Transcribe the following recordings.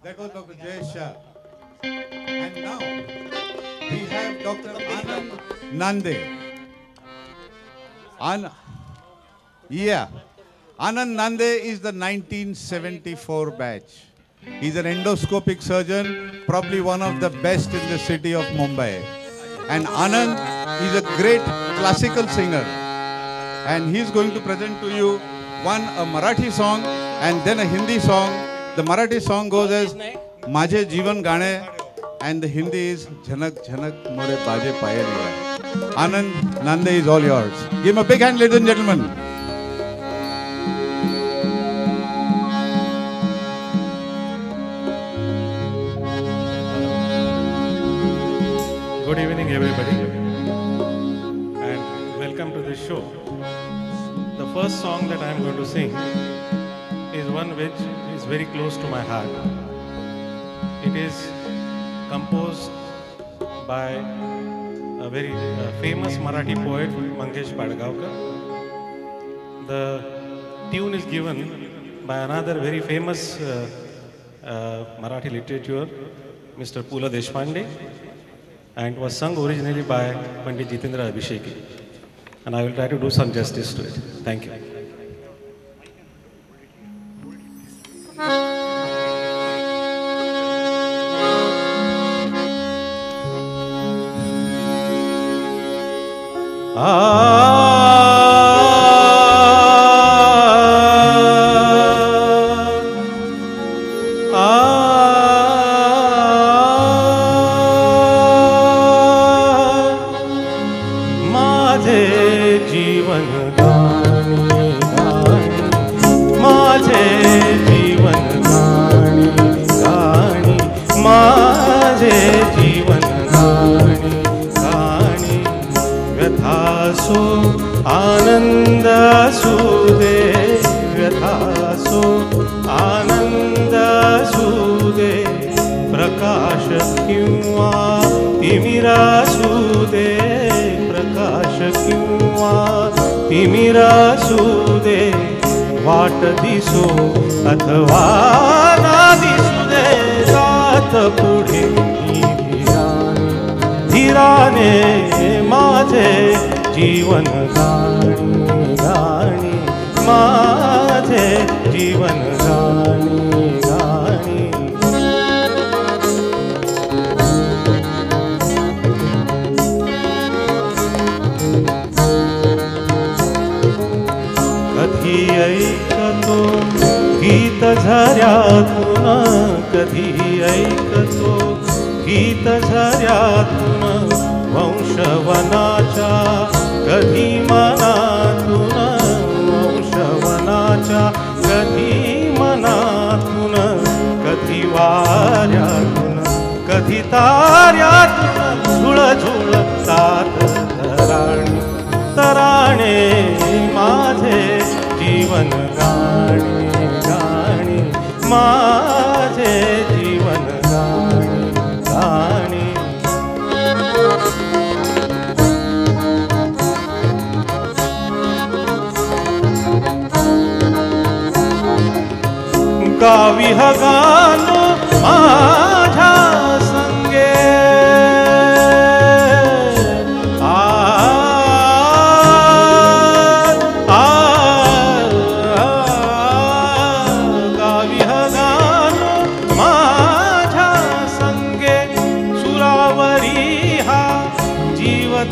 That was Dr. Jay Shah. And now we have Dr. Anand Nande. Yeah. Anand Nande is the 1974 batch. He's an endoscopic surgeon, probably one of the best in the city of Mumbai. And Anand is a great classical singer. And he's going to present to you a Marathi song and then a Hindi song. The Marathi song goes as Majhe Jeevan Gaane and the Hindi is Jhanak Jhanak More Baje Payaliya. Anand Nande is all yours. Give him a big hand, ladies and gentlemen. Good evening, everybody, and welcome to this show. The first song that I am going to sing is one which is very close to my heart. It is composed by a very famous Marathi poet, Mangesh Padgaonkar. The tune is given by another very famous Marathi literature, Mr. Pula Deshpande, and was sung originally by Pandit Jitendra Abhisheki. And I will try to do some justice to it. Thank you. वाट दिसो अथवा ना दिसू दे जात पुढे धीराने माझे जीवन गाणी गाणी माझे जीवन गाणी गाणी कधी ऐकतो गीत झऱ्यातून कधी ऐकतो गीत झऱ्यातून वंशवनाच्या कधी मनातून वंशवनाच्या कधी मनातून कधी वाऱ्यातून कधी ताऱ्यातून झुळझुळतात तराणे तराणे माझे जीवन गाणी गाणी माझे जीवन गाणी गाणी गावी हा गाणं माझ्या संगे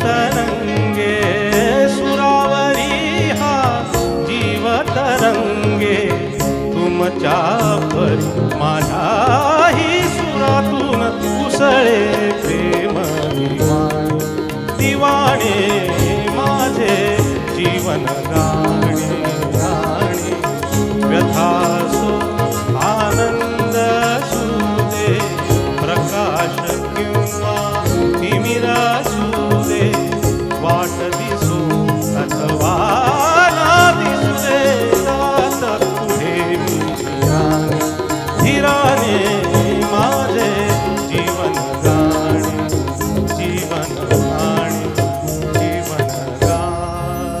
तरंगे सुरावरी हा जीवतरंगे तुमच्या परी माझ्याही सुरातून उसळे प्रेम दिवाणे दिवाणे माझे जीवन गाणे गाणे व्यथासो आनंद सुदे प्रकाश किंवा तिमिरा वाट दिसो अथवा ना दिसू दे जात पुढे धीराने माझे जीवन गाणे जीवन गाणे जीवन गाणे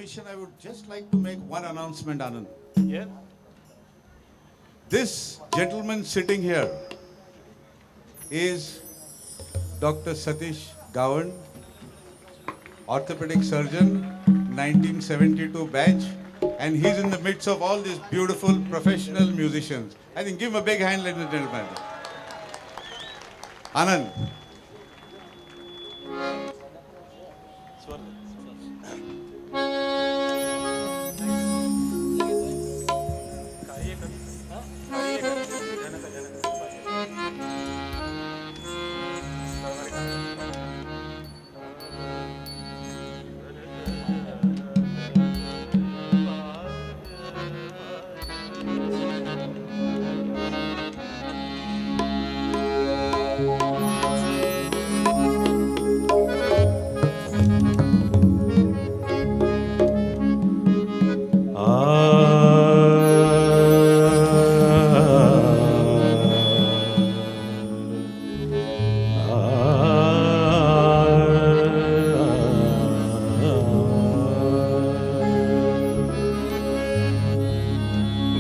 permission, I would just like to make one announcement, Anand. Yes. This gentleman sitting here is Dr. Satish Gawan, orthopedic surgeon, 1972 batch, and he's in the midst of all these beautiful professional musicians. I think give him a big hand, ladies and gentlemen. Anand.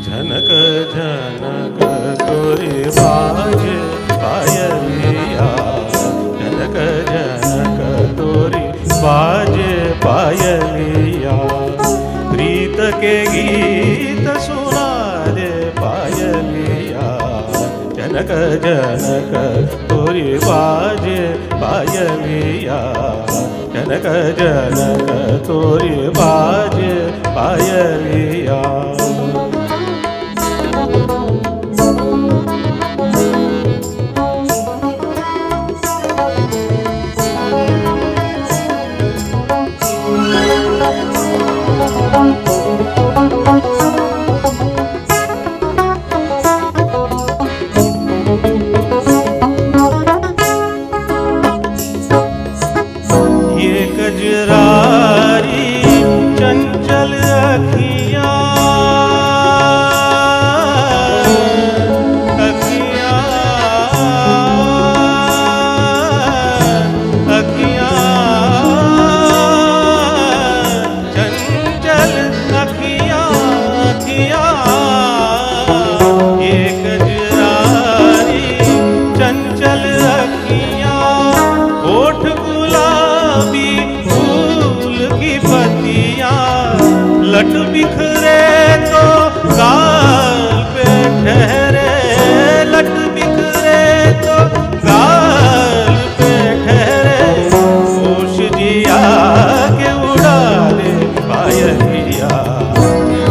झनक झनक तोरे बाज पायलिया, झनक झनक तोरे बाज पायलिया, प्रीत के गीत सुना दे पायलिया, झनक झनक तोरे बाज पायलिया, झनक झनक तोरे बाज पायलिया। ये गजरारी चंचल अखियाँ, अखियाँ, अखियाँ, चंचल अखियाँ, अखियाँ, ये गजरारी चंचल अखियाँ, होठ गुलाबी फूल की पत्तियाँ, लट बिखरे तो गाल पे ठहरे, लट बिखरे तो गाल पे ठहरे, होश जिया के उड़ा दे पायलिया,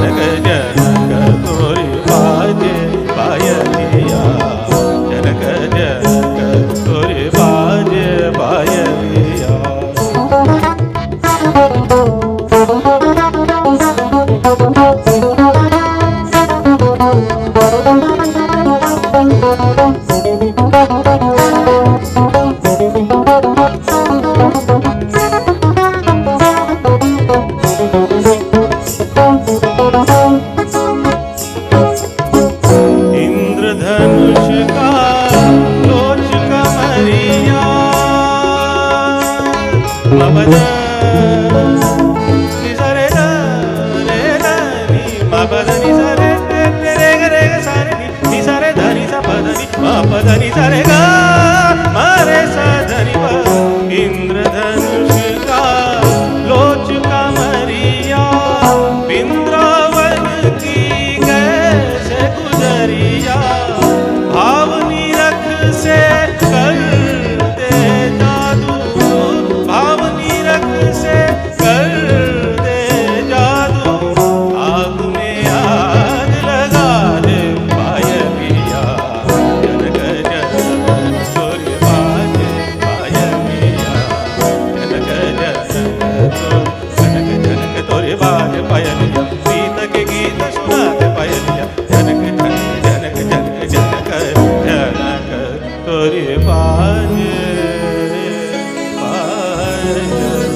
जनक जनक तोरी बाजे पायलिया, जनक जनक तोरी बाजे पायलिया। इंद्रधनुष का लोच कमरिया, मबद निसरे रे नी, मबद निसरे रे रे सारे निसरे धनी सा पदनी मपद निसरे गा मारे सा धनी प। इंद्रधनुष का लोच कमरिया, बिंद्रावन की कैसे गुजरिया, भावनी रख से करते जादू, भावनी रख से करते जादू, आग में आग लगा दे पायलिया, जनक जनक तोरे बाजे पायलिया, जनक जनक तोरे बाजे पायलिया, प्रीत के गीत सुना दे पायलिया, जनक जनक जनक जनक जनक तोरे बाजे पायलिया।